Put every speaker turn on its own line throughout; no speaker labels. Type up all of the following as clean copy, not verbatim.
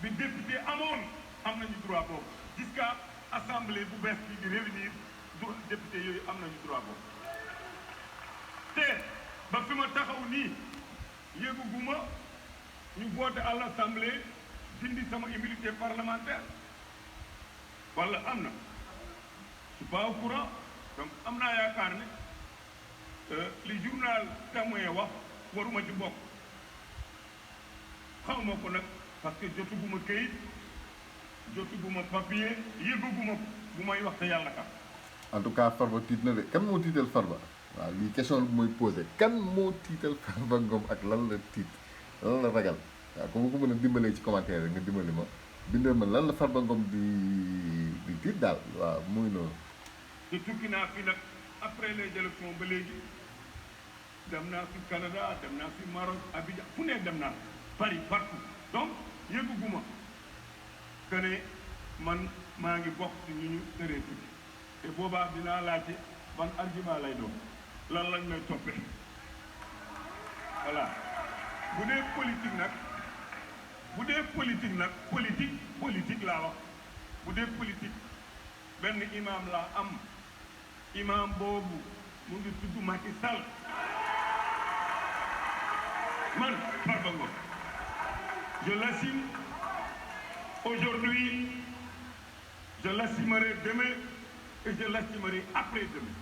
bi député amoon am nañu droit boobu jusqu'à assemblée bu bees bi di réunir député yooyu am nañu droit boobu te ba fi ma taxaw nii yëguguma ñu voté à l'assemblée dindi sama immunité parlementaire wala am na je suis pas au courant donc am naa yaakaar ne li journal Témoin wax waruma ci bokk xawma ko nag parce que jotuguma këyit jotuguma papier yëguguma ko bu may wax te yàlla tax.
en tout cas Farba tiit na de kan moo tiital Farba waaw lii question bu mooy posé kan moo tiital Farba Ngom ak lan la tiit lan la ragal waaw ku ma ko mën a dimbalee ci commentaire rek nga dimbali ma bindal ma lan la Farba Ngom di tiit daal waaw muy noonu.
te tukki naa fi nag après les élections ba léegi dem naa fi Canada dem naa fi Maroc Abidjan fu ne dem naa Paris partout donc yëguguma que ne man maa ngi bokk ci ñu tëree tukki te boobaa dinaa laajte ban argument lay doon lan lañ may toppee voilà bu dee politique laa wax bu dee politique benn imam laa am imam boobu mu ngi tudd Macky Sall man Farba Ngom je l'assume aujourd'hui, je l'assumerai demain et je l'assumerai après-demain.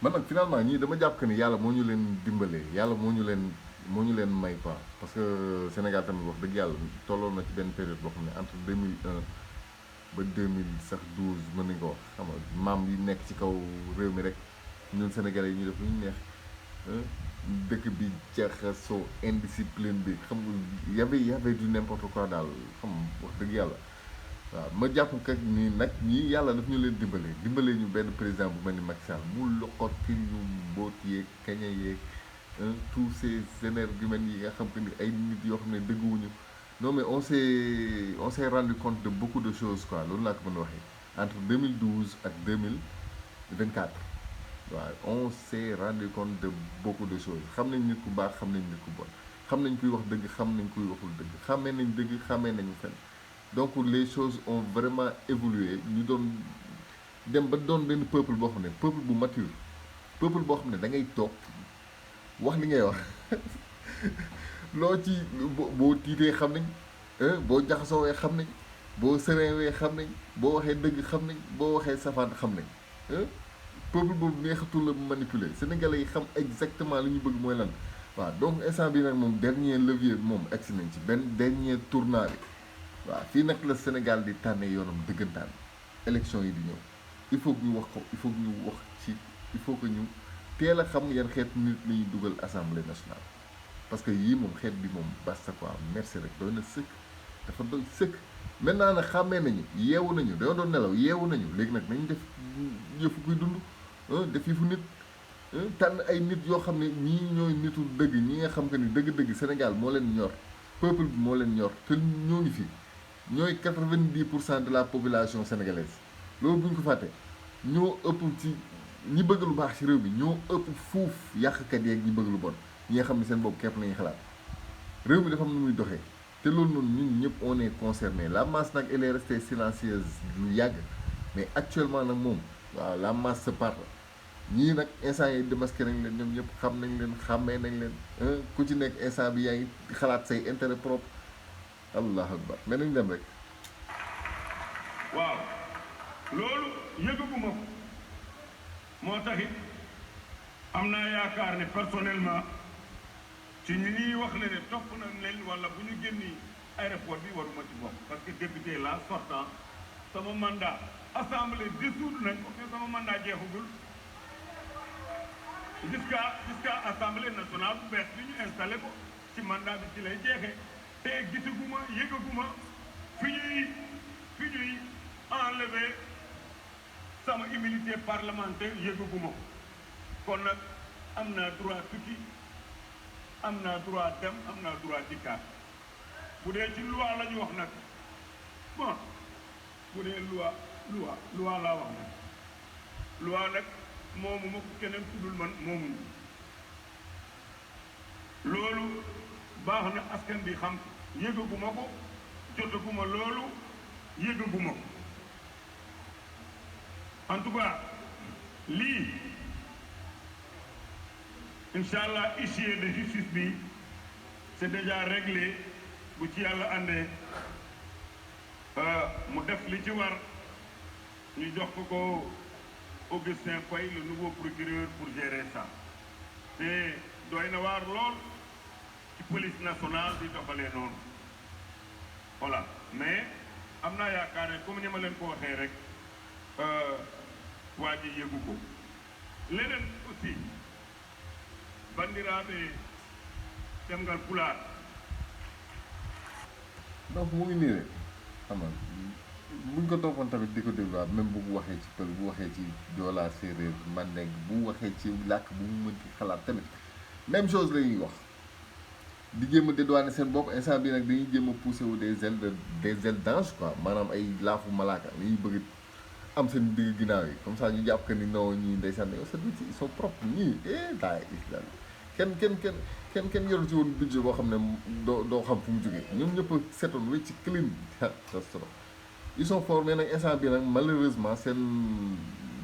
man nag finalement ñii dama jàpp que ni yàlla moo ñu leen dimbalee yàlla moo ñu leen may quoi parce que Sénégal tamit wax dëgg yàlla tolloon na ci benn période boo xam ne entre 2001 ba 2012 mën nañu ko wax xam nga maam yi nekk ci kaw réew mi rek ñun Sénégalais yi ñu def lu ñu neex. dëkk bi jaxasoo indiscipline bi xam nga y avait du n'importe quoi daal xam wax dëgg yàlla waaw ma jàpp que ni nag ñii yàlla daf ñu leen dimbalee ñu benn président bu mel ni Macky Sall mu loxoti ñu mboot yeeg kaña yeeg tous ces énergumènes yi nga xam que ni ay nit yoo xam ne dëgguwuñu non mais on s'est rendu compte de beaucoup de choses quoi loolu laa ko mën a waxee entre 2012 ak 2024 waaw on s'est rendu compte de beaucoup de choses xam nañ nit ku baax xam nañ nit ku bon xam nañ kuy wax dëgg xam nañ kuy waxul dëgg xamee nañ dëgg xamee nañu fen donc les choses ont vraiment évolué ñu doon dem ba doon benn peuple boo xam ne peuple bu mature peuple boo xam ne da ngay toog wax li ngay wax loo ci boo tiitee xam nañ boo jaxasoowee xam nañ boo sëreewee xam nañ boo waxee dëgg xam nañ boo waxee safaan xam nañ peuple boobu neexatul la manipuler sénégalais yi xam exactement li ñu bëgg mooy lan waaw donc instant bi nag moom dernier levier bi moom agsi nañ ci benn dernier tournant bi waaw fii nag la Sénégal di tànnee yoonam dëggantaan élection yi di ñëw il faut que ñu wax ko il faut que ñu wax ci il faut que ñu teel a xam yan xeet nit la ñuy dugal assemblée nationale parce que yii moom xeet bi moom basta quoi merci rek doy na sëkk dafa doy sëkk maintenant nag xàmmee nañu yeewu nañu dañoo doon nelaw yeewu nañu léegi nag nañ def yëfu kuy dund def yi fu nit tànn ay nit yoo xam ne ñii ñooy nitu dëgg ñi nga xam que ni dëgg-dëgg Sénégal moo leen ñor peuple bi moo leen ñor te ñoo ngi fi ñooy 90% de la population sénégalaise loolu bu ñu ko fàtte ñoo ëpp ci ñi bëgg lu baax ci réew mi ñoo ëpp fuuf yàqkat yeeg ñi bëgg lu bon ñi nga xam ne seen bopp képp lañuy xalaat réew mi dafa am nu muy doxee te loolu noonu ñun ñëpp on est concerné la masse nag elle est restée silencieuse lu yàgg mais actuellement nag moom waaw la masse se parle ñii nag instant yi démasqué nañ leen ñoom ñëpp xam nañ leen xàmmee nañ leen ku ci nekk instant bi yaa ngi xalaat say intérêt propre allahu akbar mais nañ dem rek.
waaw loolu yëgaguma ko moo taxit am naa yaakaar ne personnellement ci ñi ñuy wax ne topp nañ leen wala bu ñu génni aéroport bi waruma ci bokk parce que député la sortant sama mandat assemblée dissoudre nañ ko mais sama mandat jeexagul jusqu'à assemblée nationale bu bees bi ñu installé ko ci mandat bi ci lay jeexee te gisaguma yëgaguma fi ñuy enlever sama immunité parlementaire yëgaguma kon nag am naa droit tukki am naa droit dem am naa droit dikkaat bu dee ci loi la ñu wax nag bon bu dee loi laa wax nag loi nag moomu ma ko keneen tuddul man moomuñu loolu baax na askan bi xam yëgaguma ko jotaguma loolu yëgaguma ko en tout cas lii incha allah huissier de justice bi c'est déjà réglé bu ci yàlla àndee mu def li ci war ñu jox ko Augustin Faye le nouveau procureur pour gérer ça te doy na waar lool ci police nationale di doxalee noonu voilà mais am naa yaakaar ne comme ni ma leen ko waxee rek waa ji yëgu ko leneen aussi bandiraaɓe demgal pulaar
donc mu ngi nii rek xam nga buñ ko toppoon tamit di ko dégluwaat même bu waxee ci pël bu waxee ci joolaa séeréer mandeng bu waxee ci làkk bu mu mënti xalaat tamit même chose la ñuy wax di jéem a dédouaner seen bopp instant bi nag dañuy jéem a poussé wu des ailes d'ange quoi maanaam ay laafu malaaka li ñuy bëgg am seen digg ginnaaw yi comme ça ñu jàpp que ni non ñii ndeysaan yow sa ils sont propres ñii daay islam kenn yoru ci woon budget boo xam ne doo xam fu mu jógee ñoom ñëpp a setoon wécc clean ils sont forts mais nag instant bi nag malheureusement seen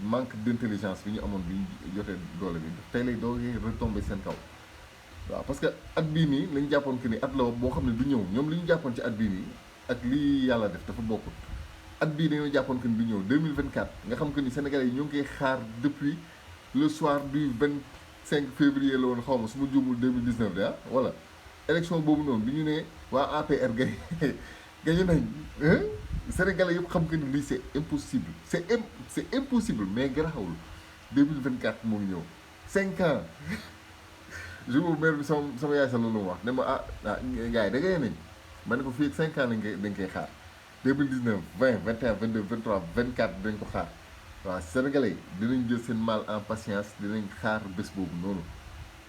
manque d'intelligence bi ñu amoon bi ñu jotee doole bi tey lay doogee retomber seen kaw waaw parce que at bii nii lañ jàppoon que ni at la boo xam ne du ñëw ñoom li ñu jàppoon ci at bii nii ak lii yàlla def dafa bokkut at bii dañoo jàppoon que ni du ñëw 2024 nga xam que ni Sénégalais yi ñoo ngi koy xaar depuis le soir du 25 février la woon xaw ma su ma juumul 2019 de ah voilà élection boobu noonu bi ñu ne waa APR gañu nañ Sénégalais yëpp xam que ni lii c'est impossible c'est impossible mais garaawul 2024 moo ngi ñëw 5 ans jour boobu maire bi sama yaay sa loolu wax ne ma gars yi da ngay nañ ma ne ko fii ak 5 ans dañ koy xaar 2019 20 21 22 23 24 dañ ko xaar waaw Sénégalais yi dinañ jël seen mal en patience dinañ xaar bés boobu noonu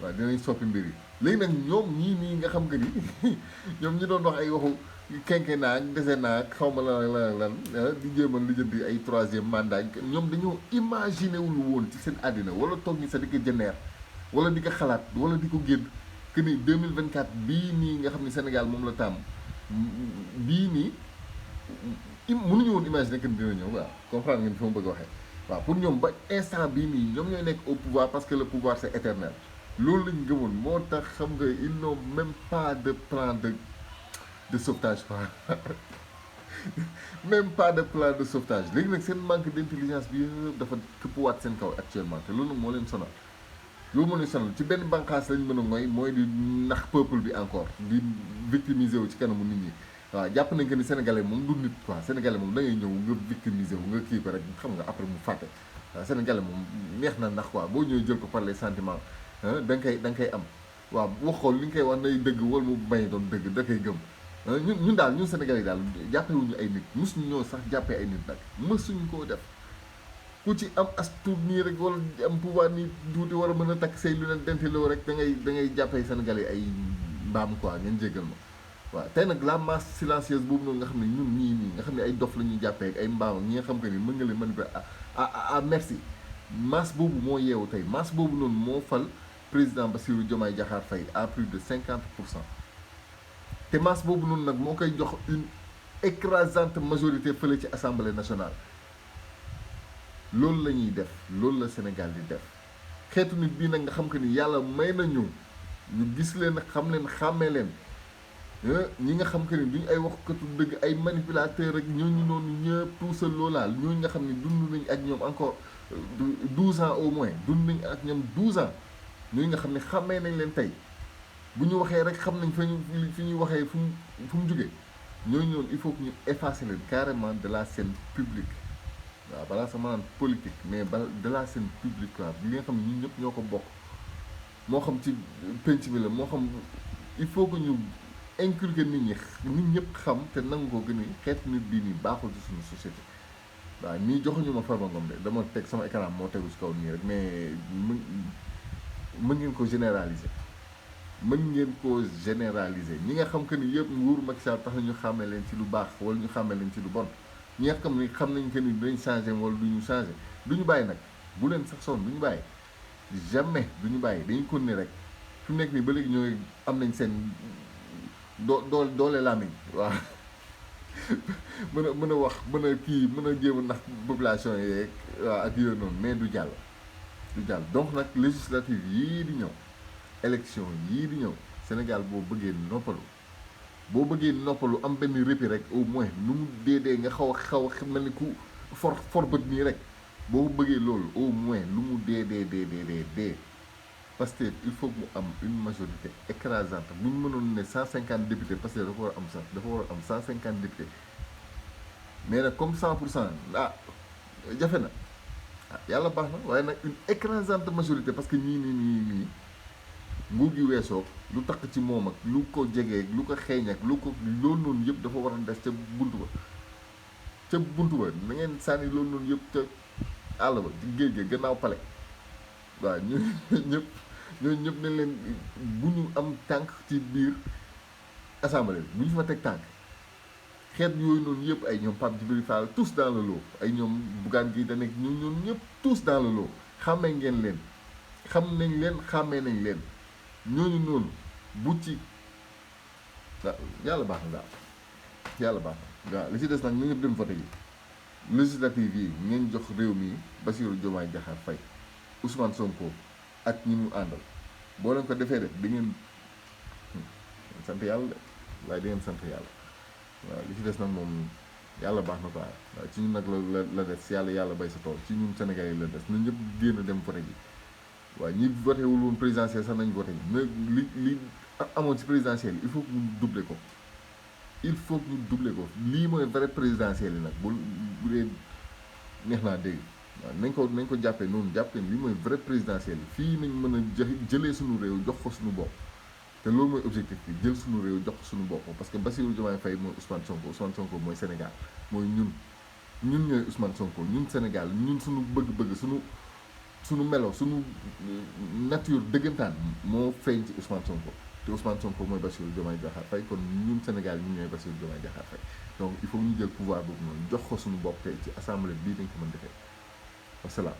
waaw dinañ soppi mbir yi léegi nag ñoom ñii nii nga xam que ni ñoom ñi doon wax ay waxu kenke naa dese naa xaw ma lan di jéemal lijjanti ay 3e mandat ñoom dañoo imaginer wul woon ci seen àddina wala toog ni sa di ko jëneer wala di ko xalaat wala di ko génn que ni 2024 bii nii nga xam ni Sénégal moom la tàmm bii nii mënuñu woon imaginer que ni dina ñëw waaw comprendre ngeen fi ma bëgg a waxee waaw pour ñoom ba instant bii nii ñoom ñooy nekk au pouvoir parce que le pouvoir c'est éternel loolu lañ gëmoon moo tax xam nga ils n'ont même pas de plan de sauvetage quoi même pas de plan de sauvetage léegi nag seen manque d'intelligence bi yëpp dafa këppwaat seen kaw actuellement te loolu nag moo leen sonal loolu moo leen sonal ci benn bànqaas lañ mën a mooy mooy di nax peuple bi encore di victimiser wu ci kanamu nit ñi waaw jàpp nañ que ni sénégalais moom du nit quoi sénégalais moom da ngay ñëw nga victimiser wu nga kii ko rek xam nga après mu fàtte waaw sénégalais moom neex na ndax quoi boo ñëwee jël ko par les sentiments da nga koy am waaw waxool li nga koy wax nay dëgg wala mu bañ doon dëgg da koy gëm ñun daal ñun sénégalais daal jàppewuñu ay nit mësuñu ñoo sax jàppee ay nit nag mësuñu koo def ku ci am as tuut nii rek wala am pouvoir nii tuuti war a mën a takk say lu leen dentiloo rek da ngay jàppee sénégalais ay mbaam quoi ngeen jéggal ma waaw tey nag la masse silencieuse boobu noonu nga xam ne ñun nii nga xam ne ay dof la ñuy jàppee ak ay mbaam ñi nga xam que ni mën nga leen manipuler à merci masse boobu moo yeewu tey masse boobu noonu moo fal président Bassirou Diomaye Diakhar Faye à plus de 50%. te masse boobu noonu nag moo koy jox une écrasante majorité fële ci assemblée nationale loolu la ñuy def loolu la Sénégal di def xeetu nit bii nag nga xam que ni yàlla may nañu ñu gis leen xam leen xàmmee leen ñi nga xam que ni duñ ay waxkatu dëgg ay manipulateur rek ñooñu noonu ñëpp tout seul loolaal ñooñu nga xam ne dund nañ ak ñoom encore 12 ans au moins dund nañ ak ñoom 12 ans ñooñu nga xam ne xàmmee nañ leen tey bu ñu waxee rek xam nañ fi ñuy waxee fu mu jógee ñooñu noonu il faut que ñu effacer leen carrément de la scène publique waaw balaa sama naan politique mais de la scène publique quoi bi nga xam ne ñun ñëpp ñoo ko bokk moo xam ci penc bi la moo xam il faut que ñu inculquer nit ñëpp xam te nangu ko gën a xeetu nit bii nii baaxul ci suñu société waaw nii joxuñu ma Farba Ngom de dama teg sama écran moo tegu ci kaw nii rek mais mën ngeen ko généraliser ñi nga xam que ni yëpp nguuru Macky Sall tax na ñu xàmmee leen ci lu baax wala ñu xàmmee leen ci lu bon ñi nga xam ni xam nañ que ni dañ changé wala du ñu changé du ñu bàyyi nag bu leen sax sonn du ñu bàyyi jamais du ñu bàyyi dañuy continuer rek fi mu nekk nii ba léegi ñooy am nañ seen doole làmmiñ waaw mën a wax mën a kii mën a jéem a nax population yeeg waaw ak yooyu noonu mais du jàll donc nag législative yii di ñëw élection yii di ñëw Sénégal boo bëggee noppalu am benn répit rek au moins nu mu dee nga xaw a mel ni ku for bët nii rek boo bëggee loolu au moins lu mu dee parce que il faut que mu am une majorité écrasante bu ñu mënoon ne 150 députés parce que dafa war a am 150 députés mais nag comme 100% jafe na yàlla baax na waaye nag une écrasante majorité parce que ñii nguur gi weesoo lu takk ci moom ak lu ko jegee lu ko xeeñ ak lu ko loolu noonu yëpp dafa war a des ca buntu ba na ngeen sànni loolu noonu yëpp ca àll ba ci géej gi gannaaw pale waaw ñooñu ñëpp nañ leen bu ñu am tànk ci biir assemblée bi bu ñu fa teg tànk xeet yooyu noonu yëpp ay ñoom Pape Djibril Fall tous dans le lot ay ñoom Bougane Gueye Dany ñoom ñëpp tous dans le lot xàmmee ngeen leen xàmmee nañ leen ñooñu noonu bu ci waaw yàlla baax na daal waaw li ci des nag ñu ñëpp dem voté yi législative yi ngeen jox réew mi Bassirou Diomaye Diakhar Faye Ousmane Sonko ak ñi mu àndal boo leen ko defee def di ngeen sant yàlla de waaye di ngeen sant yàlla waaw li ci des nag moom yàlla baax na quoi waaw ci ñun nag la des yàlla bay sa tool ci ñun Sénégal yi la des na ñëpp génn dem voté ji waaw ñi voté wul woon présidentiel sax nañ voté ji mais li amoon ci présidentiel yi il faut que ñu doubler ko lii mooy vrai présidentiel yi nag bu dee neex naa dégg waaw nañ ko jàppee noonu jàppee lii mooy vrai présidentiel yi fii nañ mën a jëlee suñu réew jox ko suñu bopp te loolu mooy objectif bi jël suñu réew jox ko suñu bopp parce que Bassirou Diomaye Faye mooy Ousmane Sonko mooy Sénégal mooy ñun ñooy Ousmane Sonko ñun Sénégal ñun suñu bëgg-bëgg suñu melo suñu nature dëggantaan moo feeñ ci Ousmane Sonko te Ousmane Sonko mooy Bassirou Diomaye Diakhar Faye kon ñun Sénégal ñun ñooy Bassirou Diomaye Diakhar Faye donc il faut ñu jël pouvoir boobu noonu jox ko suñu bopp tey ci assemblée bii dañ ko mën defee wasalaam